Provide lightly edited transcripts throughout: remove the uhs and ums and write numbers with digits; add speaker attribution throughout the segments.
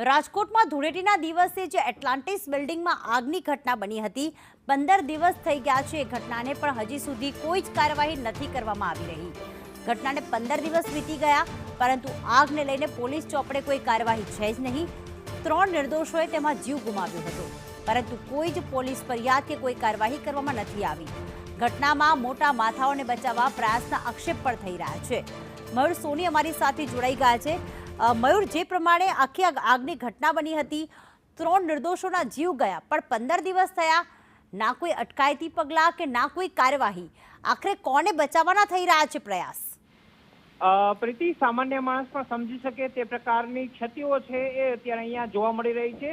Speaker 1: રાજકોટમાં ધૂળેટીના દિવસે જે એટલાન્ટિસ બિલ્ડિંગમાં આગની ઘટના બની હતી, 15 દિવસ થઈ ગયા છે એ ઘટનાને, પણ હજી સુધી કોઈ જ કાર્યવાહી નથી કરવામાં આવી રહી। ઘટનાને 15 દિવસ વીતી ગયા, પરંતુ આગને લઈને પોલીસ ચોપડે કોઈ કાર્યવાહી છે જ નહીં। 3 નિર્દોષોએ તેમાં જીવ ગુમાવ્યો હતો, પરંતુ કોઈ જ પોલીસ ફરિયાદ કે કોઈ કાર્યવાહી કરવામાં નથી આવી। ઘટનામાં મોટા માથાઓને બચાવવા પ્રયાસના આક્ષેપ પણ થઈ રહ્યા છે। મયુર સોની અમારી સાથે જોડાઈ ગયા છે। મયુર, જે પ્રમાણે આખી આગની ઘટના બની હતી, 3 નિર્દોષોના જીવ ગયા, પણ 15 દિવસ થયા, ના કોઈ અટકાયતી પગલાં કે ના કોઈ કાર્યવાહી। આખરે કોને બચાવવાના થઈ રહ્યા છે પ્રયાસ?
Speaker 2: પ્રીતિ, સામાન્ય માણસ પણ સમજી શકે તે પ્રકારની ક્ષતિઓ છે એ અત્યારે અહીંયા જોવા મળી રહી છે।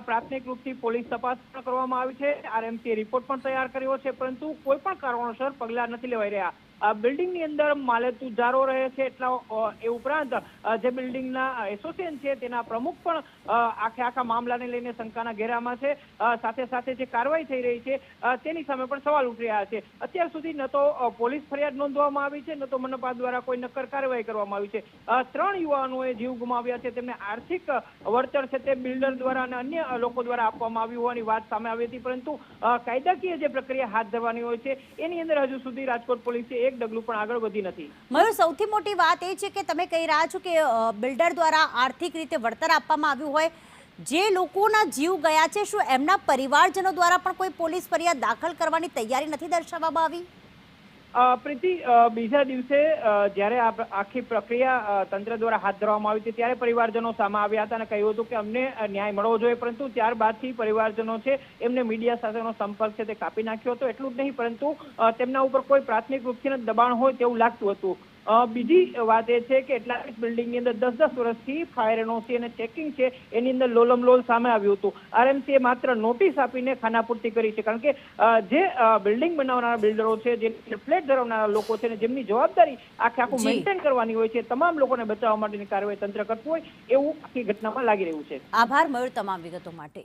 Speaker 2: પ્રાથમિક રૂપથી પોલીસ તપાસ પણ કરવામાં આવી છે, આરએમસી રિપોર્ટ પણ તૈયાર કર્યો છે, પરંતુ કોઈ પણ કારણોસર પગલાં નથી લેવાઈ રહ્યા। બિલ્ડિંગની અંદર માલેતુજારો રહે છે, એટલા એ ઉપરાંત જે બિલ્ડિંગના એસોસિએશન છે તેના પ્રમુખ પણ આખા મામલાને લઈને શંકાના ઘેરામાં છે। સાથે સાથે જે કાર્યવાહી થઈ રહી છે તેની સામે પણ સવાલ ઉઠી રહ્યા છે। અત્યાર સુધી ન તો પોલીસ ફરિયાદ નોંધવામાં આવી છે, ન તો મનપા દ્વારા કોઈ નક્કર કાર્યવાહી કરવામાં આવી છે। 3 યુવાનોએ જીવ ગુમાવ્યા છે, તેમને આર્થિક વળતર છે તે બિલ્ડર દ્વારા અને અન્ય લોકો દ્વારા આપવામાં આવ્યું હોવાની વાત સામે આવી હતી, પરંતુ કાયદાકીય જે પ્રક્રિયા હાથ ધરવાની હોય છે એની અંદર હજુ સુધી રાજકોટ પોલીસે એક ડગલું પણ આગળ વધી નથી।
Speaker 1: મયુર, સૌથી મોટી વાત એ છે કે તમે કહી રહ્યા છો કે બિલ્ડર દ્વારા આર્થિક રીતે વળતર આપવામાં આવ્યું હોય, જે લોકોના જીવ ગયા છે, શું એમના પરિવારજનો દ્વારા પણ કોઈ પોલીસ ફરિયાદ દાખલ કરવાની તૈયારી નથી દર્શાવવામાં આવી?
Speaker 2: પ્રીતિ, બીજા દિવસે જ્યારે આખી પ્રક્રિયા તંત્ર દ્વારા હાથ ધરવામાં આવી હતી ત્યારે પરિવારજનો સામે આવ્યા હતા અને કહ્યું હતું કે અમને ન્યાય મળવો જોઈએ, પરંતુ ત્યારબાદથી પરિવારજનો છે એમને મીડિયા સાથેનો સંપર્ક છે તે કાપી નાખ્યો હતો। એટલું જ નહીં, પરંતુ તેમના ઉપર કોઈ પ્રાથમિક રૂપથી દબાણ હોય તેવું લાગતું હતું। બીજી વાત એ છે કે એટલાન્ટિસ બિલ્ડિંગની અંદર 10-10 વર્ષથી ફાયર એનઓસી અને ચેકિંગ છે એની અંદર લોલમલોલ સામે આવ્યું હતું। આરએમસીએ માત્ર નોટિસ આપીને ખાનાપૂર્તિ કરી છે, કારણ કે જે બિલ્ડિંગ બનાવનારા બિલ્ડરો છે, જે ફ્લેટ ધરાવનારા લોકો છે, જેમની જવાબદારી આખું મેન્ટેન કરવાની હોય છે, તમામ લોકોને બચાવવા માટેની કાર્યવાહી તંત્ર કરતું હોય એવું આખી ઘટનામાં લાગી રહ્યું છે।
Speaker 1: આભાર મયુર, તમામ વિગતો માટે।